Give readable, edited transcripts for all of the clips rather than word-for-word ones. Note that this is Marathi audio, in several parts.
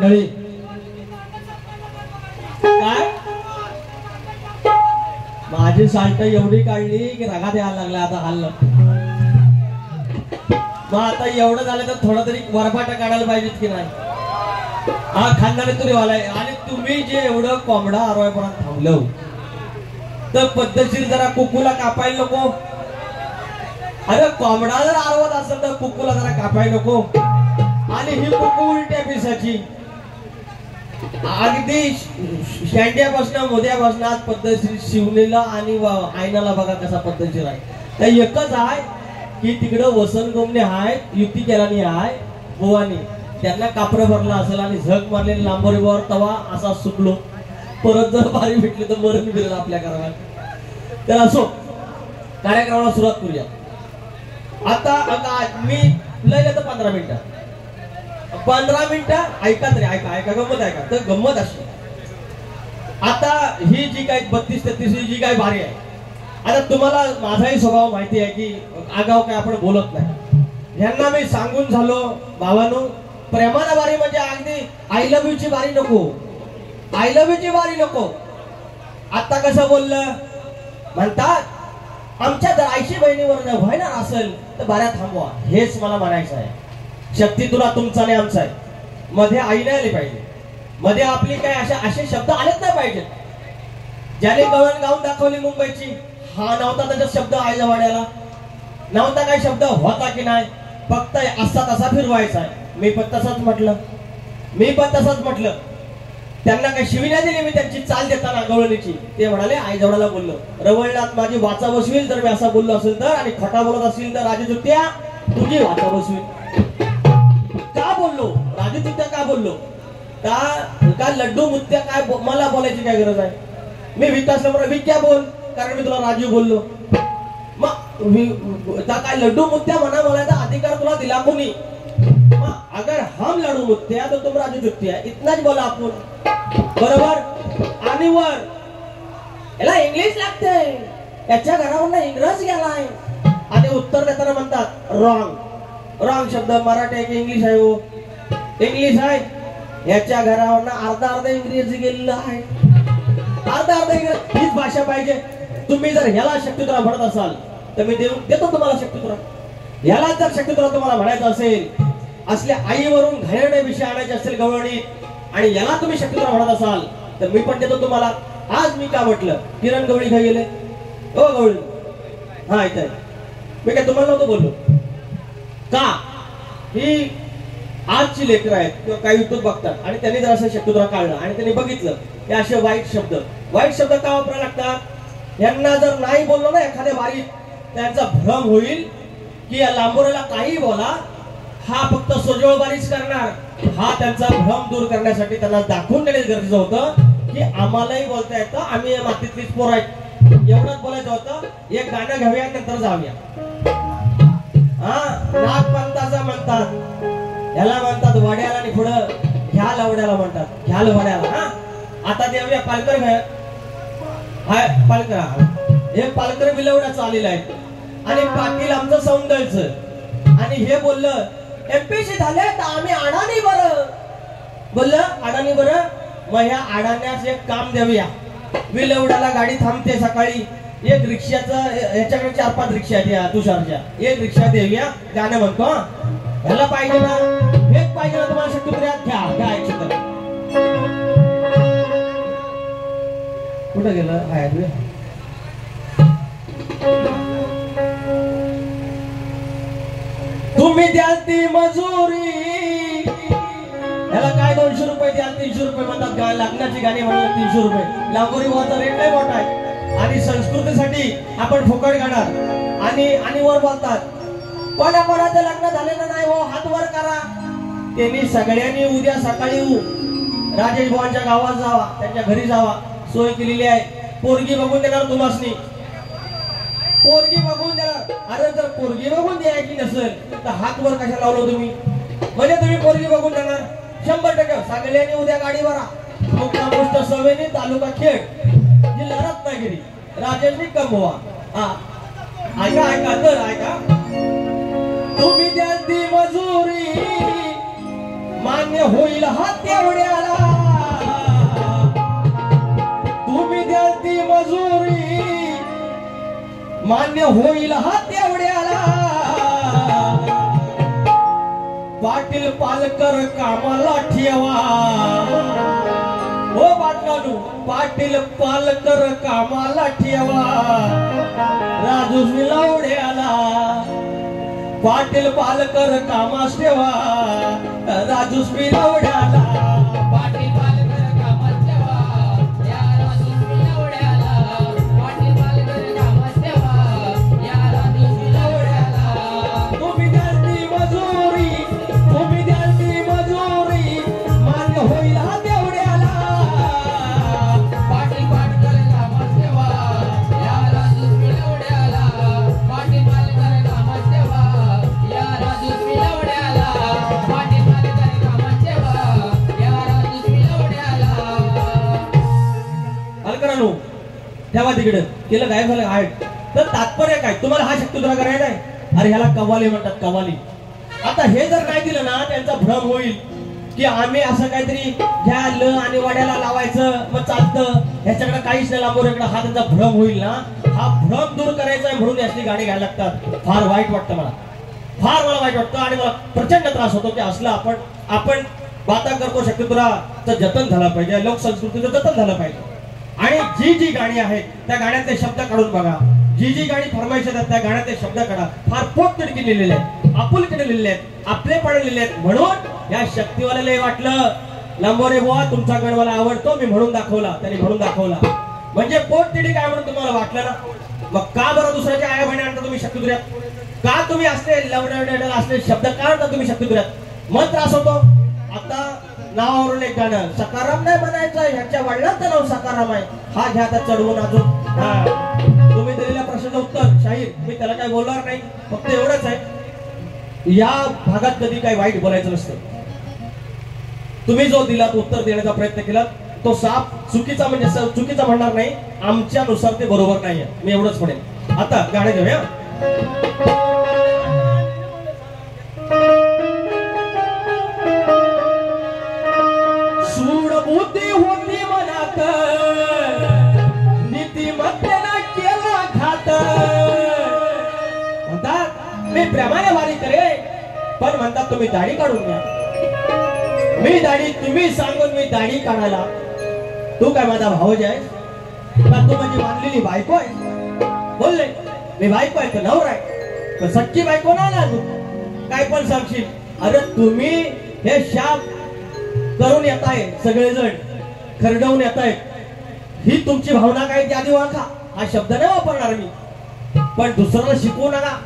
मंडळी काय माझी साल्ट एवढी काढली की रागात यायला लागला आता हल्लं. मग आता एवढं झालं तर थोडा तरी वरपाटा काढायला पाहिजेत की नाही. हा खानदानी तुरी वालाय आणि तुम्ही जे एवढं कोंबडा आरवायपर्यंत थांबलो तर पद्धतशीर जरा कुकूला कापायला नको. अरे कोंबडा जर आरवत असेल तर कुकूला जरा कापायला नको. आणि ही कुकू उलट्या पिसाची अगदी शेंड्यापासून मोद्यापासून आज पद्धतशीर शिवणीला आणि आयनाला बघा कसा पद्धतशीर आहे. तर एकच आहे की तिकडं वसंत गोमणे आहेत युक्ती केलानी आहे बुवानी त्यांना कापरं भरलं असेल आणि झक मारलेली लांबोरीवर तवा असा सुटलो. परत जर बारी भेटली तर मरण बिरलं आपल्या घरात. तर असो कार्यक्रमाला सुरुवात करूया. आता मी लय तर 15 मिनिटं ऐका तरी ऐका गंमत ऐका. तर गंमत अशी आता ही जी काही 32-33 जी काही बारी आहे. आता तुम्हाला माझाही स्वभाव माहिती आहे की आगाव काय आपण बोलत नाही. यांना मी सांगून झालो भावानो प्रेमाला बारी म्हणजे अगदी आय लव्ह यू ची बारी नको. आय लव्ह यू ची बारी नको. आता कसं बोललं म्हणतात आमच्या जर आईशी बहिणीवर व्हायना असेल तर बाऱ्या थांबवा. हेच मला म्हणायचं आहे. शक्ती तुला तुमचा नाही आमचा आहे. मध्ये आई नाही आली पाहिजे. मध्ये आपली काय असे शब्द आलेच नाही पाहिजे. ज्याने गवळण गाऊन दाखवली मुंबईची हा नव्हता त्याचा शब्द आईच्या वाड्याला नव्हता. काय शब्द होता की नाही फक्त असा तसा फिरवायचा आहे. मी पण तसंच म्हटलं. त्यांना काही शिविना दिली मी त्यांची चाल देताना गवळणीची. ते म्हणाले आई जवळाला बोललो रवळणात माझी वाचा बसवील जर मी असा बोललो असेल तर आणि खोटा बोलत असेल तर राजजुत्या तुझी वाचा बसवील. का बोललो राजजुत्या का बोललो का लड्डू मुत्या काय मला बोलायची काय गरज आहे. मी विकास विक्या बोल कारण मी तुला राजू बोललो. मग काय लड्डू मुत्या म्हणा बोलायचा अधिकार तुला दिला कोणी. अगर हम लड्डू मुत्या तो तुम राजू जुत्या इतनाच बोला आपण बरोबर. आणि वर याला इंग्लिश लागते याच्या घरावर इंग्रज गेलाय आणि उत्तर देताना म्हणतात रॉंग शब्द मराठी आहे की इंग्लिश आहे. हो इंग्लिश आहे. याच्या घरावर अर्धा इंग्रजी गेलेलं आहे. अर्धा इंग्रजी हीच भाषा पाहिजे. तुम्ही जर ह्याला शक्तितुरा म्हणत असाल तर मी देतो तुम्हाला शक्तितुरा. ह्याला जर शक्तितुरा तुम्हाला म्हणायचं असेल असल्या आईवरून घाणेरडे विषय आणायचे असेल गवळणी आणि याला तुम्ही शक्तितुरा म्हणत असाल तर मी पण देतो तुम्हाला. आज मी का म्हटलं किरण गवळी घ्या गेले हो गवळी हा इथे मी काय तुम्हाला नव्हतं बोललो का. ही आजची लेकरं आहेत किंवा काही युट्यूब बघतात आणि त्यांनी जर असं शक्तितुरा काढला आणि त्यांनी बघितलं हे असे वाईट शब्द का वापरायला लागतात. यांना जर नाही बोललो ना एखाद्या वारीत त्यांचा भ्रम होईल की या लांबोऱ्याला काही बोला हा फक्त सोजवळबारीच करणार. हा त्यांचा भ्रम दूर करण्यासाठी त्यांना दाखवून देणे गरजेचं होतं की आम्हालाही बोलता येतं आम्ही या मातीतलीच पोर आहेत. एवढंच बोलायचं होतं. एक गाणं घेऊया नंतर जाऊया. हा नागपंथाचा म्हणतात याला म्हणतात वड्याला आणि पुढं ह्या लवड्याला म्हणतात ह्याल वड्याला. हा आता देऊया पालकर घ्या हाय पालकर हे पालकर बिलवड्याचं आलेलं आहे आणि पाटील आमचं सौंदर्यचं आणि हे बोललं एमपीसी झाले तर आम्ही अडाणी बरं बोललं अडाणी बरं. मग ह्या अडाण्याचं एक काम देऊया. बिलवड्याला गाडी थांबते सकाळी एक रिक्षाचं याच्याकडे 4-5 रिक्षा आहेत तुषारच्या. एक रिक्षा देऊया गाणं म्हणतो. ह्याला पाहिजे ना हेच पाहिजे ना तुम्हाला शक्तिपुऱ्यात घ्या ऐकत कुठं गेलं हाय तुम्ही द्याल ती मजुरी याला काय 200 रुपये द्याल 300 रुपये म्हणतात. लग्नाची गाणी म्हणतात 300 रुपये. लांबोरी वाचा रेट लय मोठा आहे आणि संस्कृतीसाठी आपण फुकट गाणार आणि वर बोलतात कोणाचं लग्न झालेलं नाही हो हात वर करा. त्यांनी सगळ्यांनी उद्या सकाळी राजेश भावांच्या गावात जावा त्यांच्या घरी जावा. सोय केलेली आहे. पोरगी बघून देणार तुम्हासनी पोरगी बघून देणार. अरे जर पोरगी बघून द्यायची नसेल तर हात वर कशा लावलो तुम्ही म्हणजे तुम्ही पोरगी बघून देणार 100%. सगळ्यांनी उद्या गाडी भरा. मुक्काम पोस्ट सवेनी तालुका खेड जिल्हा रत्नागिरी राजेश कंबोवा. हा ऐका तुम्ही द्याल ती मजुरी मान मान्य होईल हा तेवढ्याला तुम्ही द्याल ती मजुरी मान्य होईल हा तेवढ्याला पाटील पालकर कामाला ठेवा हो बाटलालू पाटील पालकर कामाला ठेवा राजू विलावड्याला पाटील पालकर कामास ठेवा राजू विलावड्याला पाटील पालकर कामास ठेवा या राजू विलावड्याला पाटील पालकर कामास ठेवा या राजू विलावड्याला तुम्ही द्याल ती मजुरी मान्य होईल हा तेवढ्याला पाटील पालकर कामास ठेवा या राजू विलावड्याला पाटील पालकर कामास ठेवा या राजू विलावड्याला पाटील पालकर कामास ठेवा या राजू विलावड्याला अलकरानो ठेवा तिकडे केलं गायब झालं आहे तर तात्पर्य काय तुम्हाला हा शक्ती तुला करायचा आहे अरे ह्याला कव्वाली म्हणतात कव्वाली आता हे जर नाही दिलं ना त्यांचा भ्रम होईल की आम्ही असं काहीतरी घ्या ल आणि वाड्याला लावायचं मग चालतं ह्याच्याकडे काहीच नाही लांबोऱ्याकडे हा त्यांचा भ्रम होईल ना हा भ्रम दूर करायचा आहे म्हणून यातली गाणी घ्यायला लागतात फार वाईट वाटतं मला फार मला वाईट वाटतं आणि मला प्रचंड त्रास होतो की असलं आपण बाता करतो शक्ती तुला जतन झालं पाहिजे लोकसंस्कृतीचं जतन झालं पाहिजे आणि जी गाणी आहेत त्या गाण्यातले शब्द काढून बघा जी गाणी फरमाईश आहेत त्या गाण्यातले शब्द काढा फार पोटतिडकी लिहिलेले आहेत आपुलकीने लिहिलेले आहेत आपलेपणे लिहिलेले आहेत म्हणून या शक्तीवाल्याला वाटलं लांबोरे बुवा तुमचा गण मला आवडतो मी म्हणून दाखवला त्यांनी म्हणून दाखवला म्हणजे पोटतिडी काय म्हणून तुम्हाला वाटलं ना मग का बरं दुसऱ्याच्या आया बहिणी आणता तुम्ही शक्तीतुऱ्यात का तुम्ही असले लवडल असले शब्द का आणता तुम्ही शक्तीतुऱ्यात मन त्रास होतो आता नावावरून एक गाणं सकाराम नाही म्हणायचं ह्याच्या वडिलांचं नाव सकाराम आहे हा घ्या आता चढवून अजून तुम्ही दिलेल्या प्रश्नाचं उत्तर शाहीर मी त्याला काही बोलणार नाही फक्त एवढंच आहे या भागात कधी काही वाईट बोलायचं नसतं तुम्ही जो दिलात उत्तर देण्याचा प्रयत्न केला तो साफ चुकीचा म्हणजे चुकीचा म्हणणार नाही आमच्यानुसार ते बरोबर नाहीये मी एवढंच म्हणेन आता गाणं घेऊया सूडबुद्धी होती मनात नीतिमत्तेनं केला घात म्हणतात मी प्रेमाने वारी करे पण म्हणतात तुम्ही दाढी काढून घ्या मी दाढी तुम्ही सांगून मी दाढी काढायला तू काय माझा भाऊज आहे का तू माझी मानलेली बायको आहे बोलले मी बायको आहे तर नवरा आहे पण सच्ची बायको ना तू काय पण सांगशील अरे तुम्ही हे शाप करून येताय सगळेजण खरडवून येताय ही तुमची भावना काय ती आधी ओळखा हा शब्द नाही वापरणार मी पण दुसऱ्याला शिकवू नका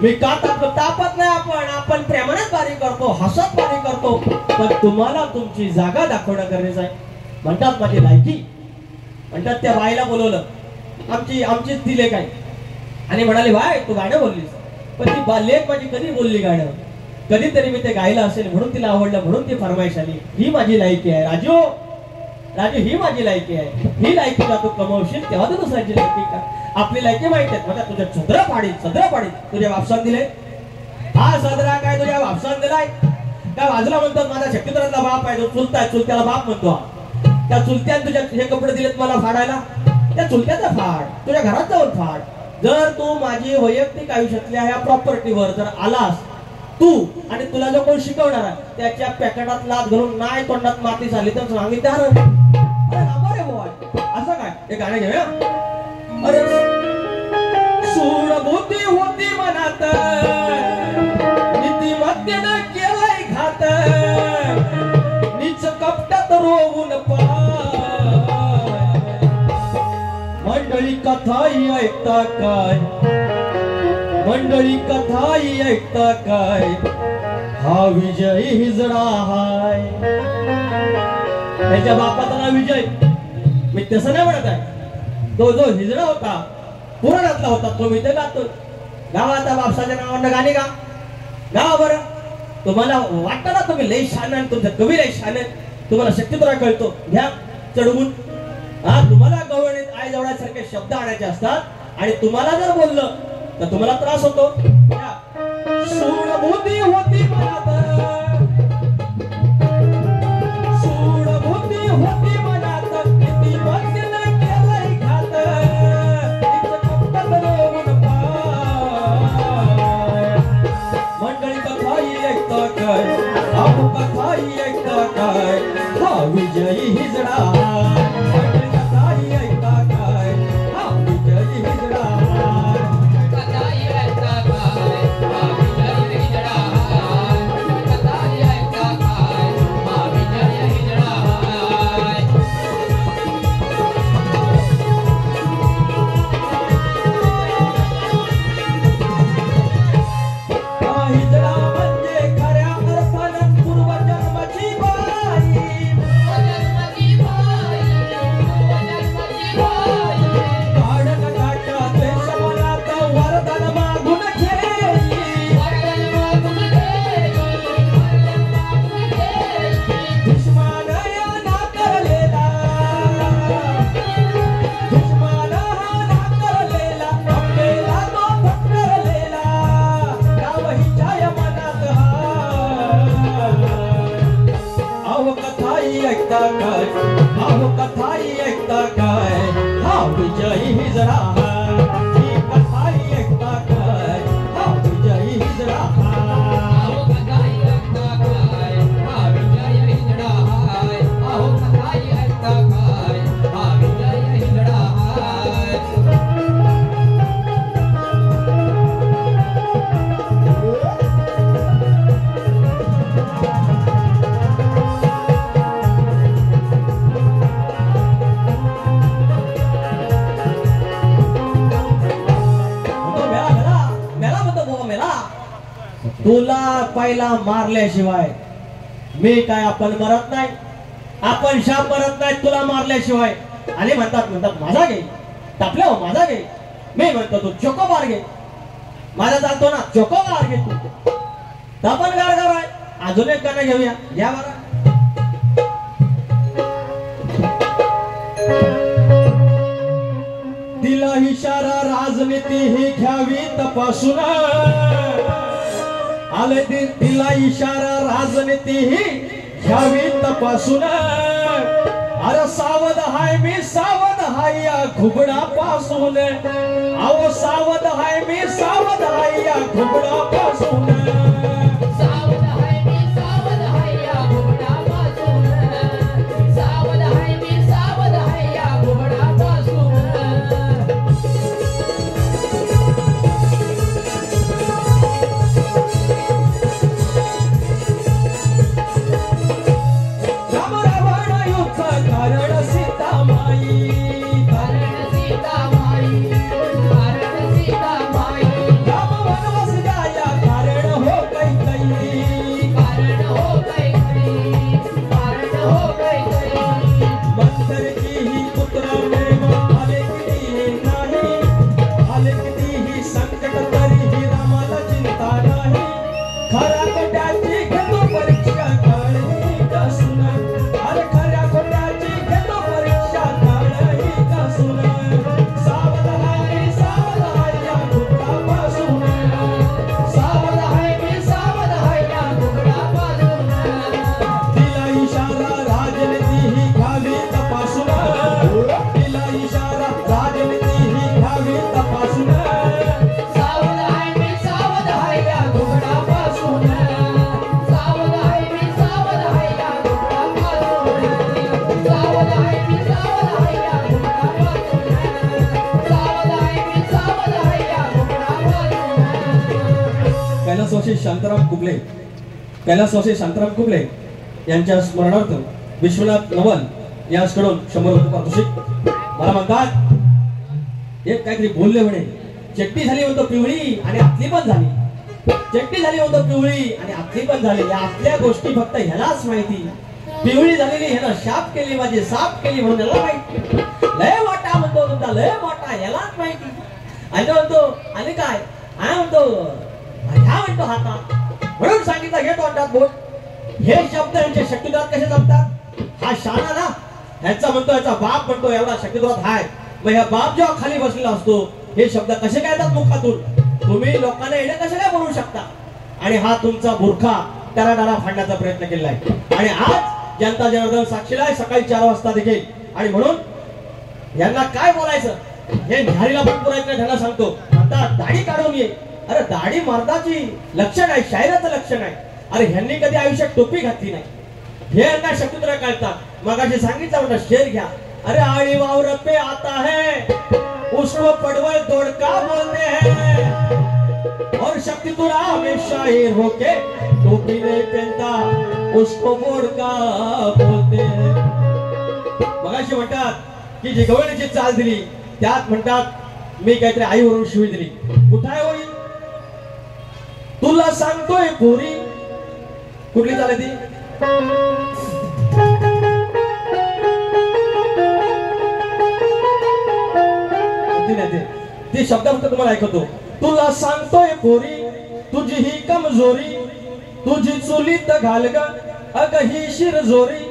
मी का तापत नाही आपण प्रेमानेच बारी करतो हसत बारी करतो पण तुम्हाला तुमची जागा दाखवणं गरजेचं आहे म्हणतात माझी लायकी म्हणतात त्या बाईला बोलवलं आमचीच ती लेख आहे आणि म्हणाली बाय तू गाणं बोललीस पण ती लेख माझी कधी बोलली गाणं कधीतरी मी ते गायला असेल म्हणून तिला आवडलं म्हणून ती फरमाईश आली ही माझी लायकी आहे राजू ही माझी लायकी आहे ही लायकी का तू कमवशील तेव्हा तू दुसऱ्याची लायकी का आपली लायकी माहित आहे म्हणजे तुझ्या सदरा पाडील तुझ्या बापसान दिले हा सदरा काय तुझ्या बापसान दिलाय त्या बाजूला म्हणतात माझा शक्तीधरातला बाप आहे जो चुलता चुलत्याला बाप म्हणतो त्या चुलत्याने तुझ्या हे कपडे दिलेत मला फाडायला त्या चुलत्याचा फाड तुझ्या घरात जाऊन फाड जर तू माझी वैयक्तिक आयुष्यातल्या ह्या प्रॉपर्टीवर जर आलास तू आणि तुला जो कोण शिकवणार त्याच्या पॅकेटात लात घालून नाही तोंडात माती झाली तर सांगितलं असं काय हे गाणं घेऊया अरे सूडबुद्धी होती मनात नीतिमत्तेनं केलंय घात नीच कपटात रोवून मंडळी कथाही ऐकता काय हा विजय हिजडा हाय त्याच्या बापाचा नाव विजय मी तसं नाही म्हणत आहे तो जो हिजडा होता पुराणातला होता तो मी ते गातो गावाचा बापसाच्या नावानं गाणे गावा बरं तुम्हाला वाटतं ना तुम्ही लई शान आहे तुमचं कवी लई शान आहे तुम्हाला शक्य तुला कळतो घ्या चढवून हा तुम्हाला गवळणीत आई जवळासारखे शब्द आणायचे असतात आणि तुम्हाला जर बोललं तर तुम्हाला त्रास होतो सूडबुद्धी होती मनात तुला पहिला मारल्याशिवाय मी काय आपण मरत नाही, आपण शाप मरत नाही तुला मारल्याशिवाय. आणि म्हणतात माझा घे टापल्या हो माझा घे. मी म्हणतो तू चोकोबार घे. माझा चालतो ना चोकोबार घे तू. आपण गारगार आहे. अजून एक गाणं घेऊया घ्या बरं. दिला इशारा राजनीती ही घ्यावी तपासून. आले दिला इशारा राजनीती ही घ्यावी तपासून. अरे सावध हाय मी सावध हाय या घुबडापासून. अहो सावध हाय मी सावध हाय या घुबडापासून. सावध हाय मी सावध हाय या घुबडापासून. सावध हाय मी सावध हाय या घुबडापासून. कैलासवासी शांताराम कुबले यांच्या स्मरणार्थ विश्वनाथ नवल यांच्याकडून 100 रुपये पारितोषिक. मला म्हणतात एक काहीतरी बोलले म्हणे. चट्टी झाली म्हणतो पिवळी आणि आतली पण झाली. चट्टी झाली म्हणतो पिवळी आणि आतली पण झाली. या आतल्या गोष्टी फक्त ह्यालाच माहिती. पिवळी झालेली ह्यानं शाप केली माझी साफ केली म्हणून ह्याला माहिती. लय मोठा म्हणतो तुमचा लय मोठा ह्यालाच माहिती. आणि म्हणतो आणि काय म्हणतो ह्या म्हणतो हातात म्हणून सांगितलं घेतो म्हणतात बोल. हे शब्द यांचे शक्तिद्वारात कसे जमतात. हा शाना ना ह्याचा म्हणतो याचा बाप म्हणतो एवढा शक्तिद्वारात हाय. मग ह्या बाप जेव्हा खाली बसलेला असतो हे शब्द कसे काय येतात मुखातून. तुम्ही लोकांना येणे कसे काय बोलू शकता. आणि हा तुमचा मूर्खा टराडरा फाडण्याचा प्रयत्न केलेला आहे. आणि आज जनता जनार्दन साक्षीला आहे सकाळी 4 वाजता देखील. आणि म्हणून यांना काय बोलायचं हे न्यारीला पण पुरायचं त्यांना सांगतो. आता दाढी काढून ये. अरे दाढी मर्दाची लक्षण आहे शायराचं लक्षण आहे. अरे ह्यांनी कधी आयुष्यात टोपी घातली नाही. हे यांना शक्तिद्वार कळतात. मगाशी सांगितलं म्हणलं शेर घ्या. अरे आड़ी वावर पे आता है उसको पड़वल दोड़का बोलते हैं. और शक्तिद्वार हमेशा शेर होके टोपी नहीं पहनता उसको बोड़का बोलते हैं. मगाशी म्हणतात की जी गवळणीची चाल दिली त्यात म्हणतात मी काहीतरी आईवरून शिवी दिली. कुठं आहे होईल तुला सांगतोय पोरी. कुठली चाल ती ती शब्द फक्त तुम्हाला ऐकवतो. तुला सांगतोय पोरी तुझी ही कमजोरी तुझी चुलीत घाल ग अग ही शिरजोरी.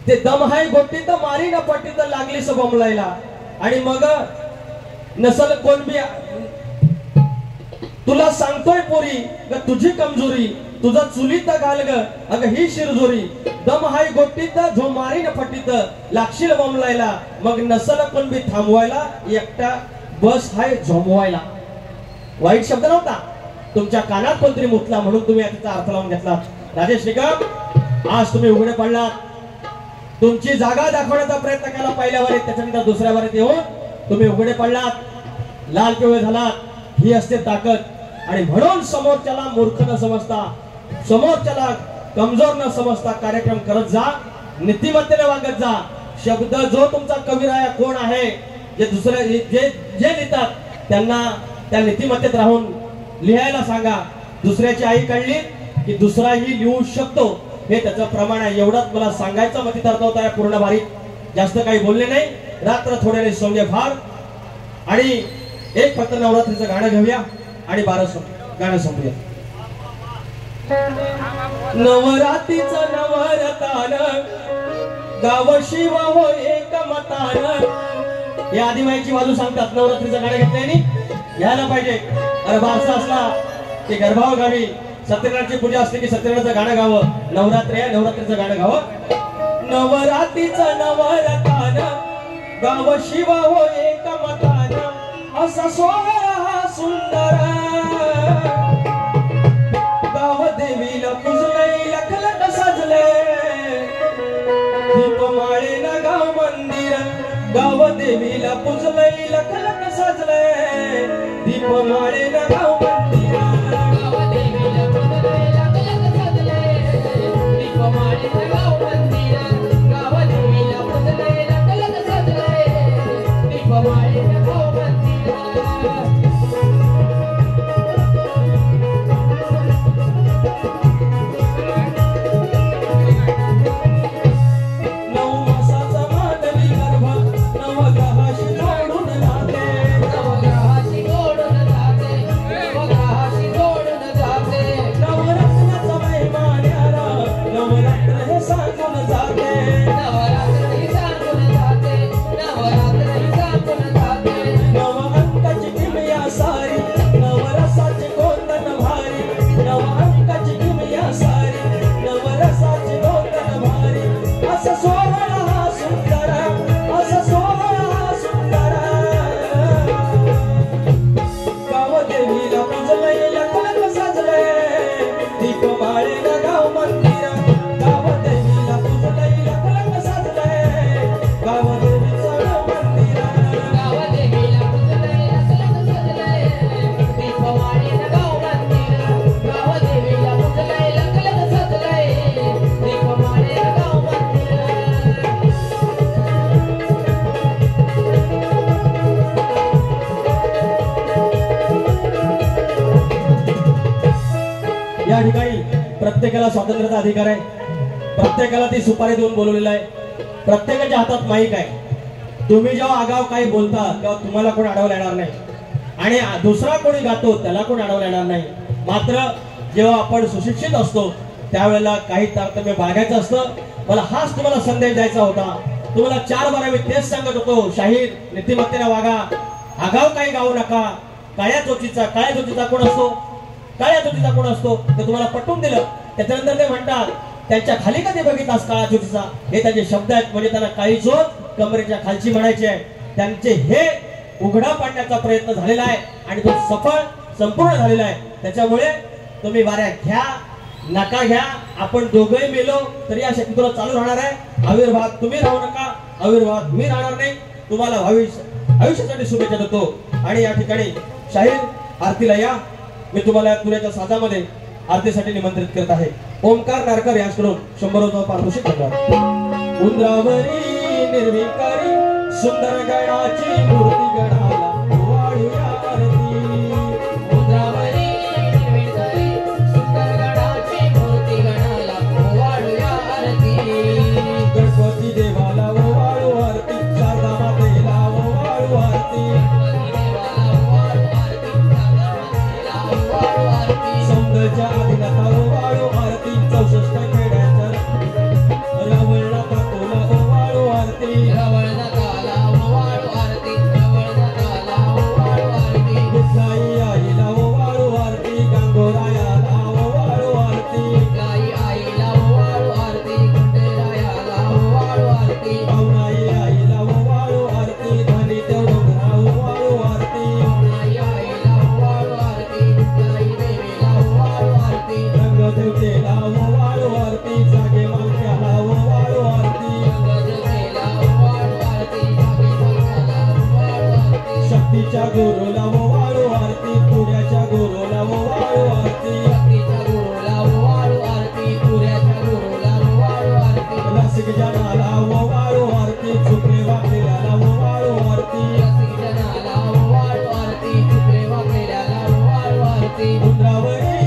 ते दम हाय गोटीत मारी न पट्टीत लागली सबमलायला. आणि मग नसल कोण बी तुला सांगतोय पोरी ग तुझी कमजोरी तुझा चुलीत घाल ग अग ही शिरजोरी. दम हाय गोटीत जो मारी न पट्टीत लागशील बमलायला. मग नसल कोण बी थांबवायला एकटा बस हाय झोमवायला. वाईट शब्द नव्हता. तुमच्या कानात कोणतरी मुतला म्हणून तुम्ही याचा अर्थ लावून घेतला. राजेश निकम आज तुम्ही उघडे पडलात. तुमची जागा दाखवण्याचा प्रयत्न केला पहिल्या वारीत त्याच्यानंतर दुसऱ्या वारीत येऊन तुम्ही उघडे पडलात. लाल पिवळे झालात. ही असते ताकद. आणि म्हणून समोरच्याला मूर्ख न समजता समोरच्याला कमजोर न समजता कार्यक्रम करत जा. नीतिमत्तेने वागत जा. शब्द जो तुमचा कविराया कोण आहे जे दुसरे जे लिहितात त्यांना त्या नीतिमत्तेत राहून लिहायला सांगा. दुसऱ्याची आई काढली की दुसराही लिहू शकतो, हे त्याचं प्रमाण आहे. एवढंच मला सांगायचं मती होता या पूर्ण भारीत. जास्त काही बोलले नाही. रात्र थोड्याने सोंगे फार. आणि एक फक्त नवरात्रीचं गाणं घेऊया आणि 12 गाणं संपूया. नवरात्रीचं नवरतान गाव शिव हो एक मतान. या आदिमाईची बाजू सांगतात. नवरात्रीचं गाणं घेतल्याने घ्यायला पाहिजे. अरे बारसा असला की गर्भाव गावी, सत्यनारायणची पूजा असते की सत्यनारायणचं गाणं गावं. नवरात्री आहे, नवरात्रीचं गाणं गावं. नवरात्रीचं नवरतान गाव शिव हो एक मतान. असा सोहळा हा सुंदर गाव देवीला पूजलंय लखलख सजले. दीपमाळेन गाव मंदिर गाव देवीला पूजलंय लखलख सजले. दीपमाळेन गाव मंदिर गाव देवीला पूजलंय लखलख सजले. दीपमाळेन गाव मंदिर गाव देवीला पूजलंय लखलख सजले. दीपमाळेन गाव मंदिर. या ठिकाणी प्रत्येकाला स्वातंत्र्याचा अधिकार आहे. प्रत्येकाला ती सुपारी देऊन बोलवलेलं आहे. प्रत्येकाच्या हातात माईक आहे. तुम्ही जेव्हा आगाव काही बोलता तेव्हा तुम्हाला कोण अडवलं येणार नाही आणि दुसरा कोणी गातो त्याला कोण अडवलं येणार नाही. मात्र जेव्हा आपण सुशिक्षित असतो त्यावेळेला काही तारतम्य बाळगायचं असतं. मला हाच तुम्हाला संदेश द्यायचा होता. तुम्हाला 4 बारा मी तेच सांगत होतो. शाहीर नीतिमत्तेने वागा, आगाव काही गाऊ नका. काळ्या चोचीचा कोण असतो? काळ्या चोचीचा कोण असतो ते तुम्हाला पटवून दिलं. त्याच्यानंतर ते म्हणतात त्यांच्या खाली कधी बघितलास काळा चोचीचा, हे त्यांचे शब्द आहेत. म्हणजे त्यांना काळी चोच कमरेच्या खालची म्हणायची आहे. त्यांचे हे उघडा पाडण्याचा प्रयत्न झालेला आहे आणि तो संपूर्ण झालेला आहे. त्याच्यामुळे तुम्ही वाऱ्या घ्या नका घ्या, आपण दोघंही मेलो तरी या शक्तीला चालू राहणार आहे. आविर्भावात तुम्ही राहू नका, आविर्भावात मी राहणार नाही. तुम्हाला आयुष्यासाठी शुभेच्छा देतो. आणि या ठिकाणी शाहीर आरतीला या. मी तुम्हाला तुऱ्याच्या साजामध्ये आरतीसाठी निमंत्रित करत आहे. ओमकार नारकर यांच्याकडून 100 पारितोषिक मिळणार. उंदरावरी निर्विकारी सुंदर गणाची मूर्ती गणाला वाळूया आरती. उंदरावरी निर्विकारी सुंदर गणाची मूर्ती गणाला वाळूया आरती. गणपती देवाला वाळू आरती, शारदा मातेला वाळू आरती. सौंदर्याच्या आदिनाथा वाळू आरती. 64 खेड्याच्या रवळला काकोला वाळू आरती. रवळनाथाला वाळू आरती. रवळनाथाला वाळू आरती. विठलाई आईला वाळू आरती. गांगोरायाला वाळू आरती. गाई आईला वाळू आरती. खंडेरायाला वाळू आरती. भावनाई आईला वाळू आरती. धनी देवडोंगरा वाळू आरती. गाई आईला वाळू आरती. गाई देवीला वाळू आरती. रंगदेवतेला वाळू आरती. जागे मालक्याला वाळू आरती. गंगादेवीला वाळू आरती. जागे मालक्याला वाळू आरती. शक्तीच्या गुरुला वाळू आरती. पुण्याच्या गुरुला वाळू आरती. शक्तीच्या गुरुला वाळू आरती. तुऱ्याच्या गुरुला वाळू आरती. लसिक जनाला वाळू आरती. चुकले वाकलेल्याला वाळू आरती. रसिक जनाला वाळू आरती. चुकले वाकलेल्याला वाळू आरती. उंदरावरी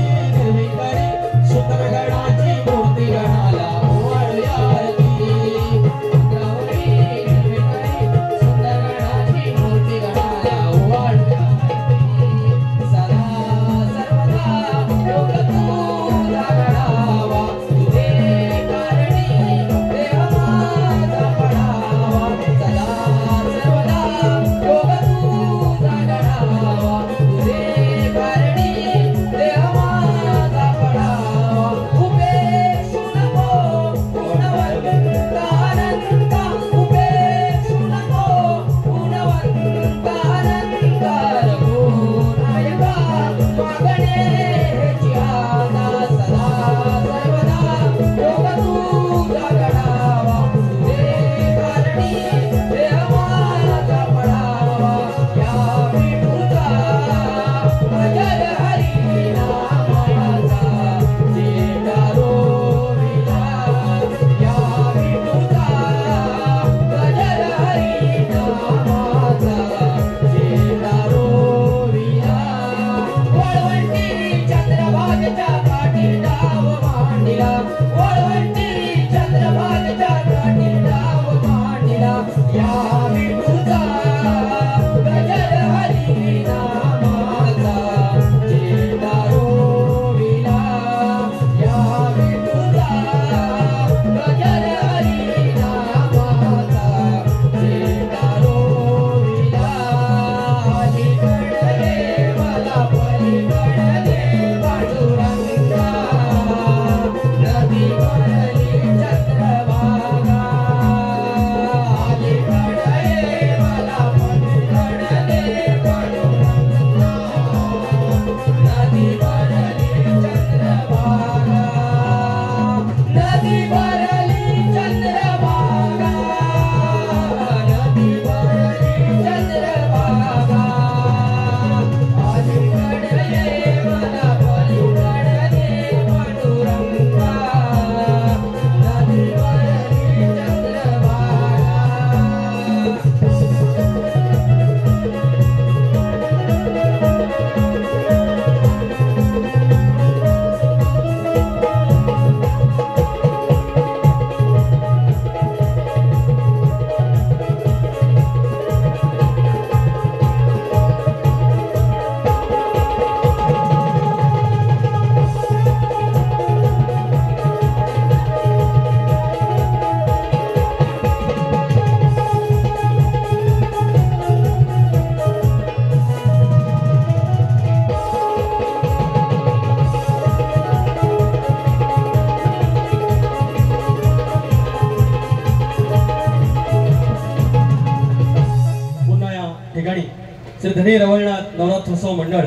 धनी रवळनाथ नवनाथ उत्सव मंडळ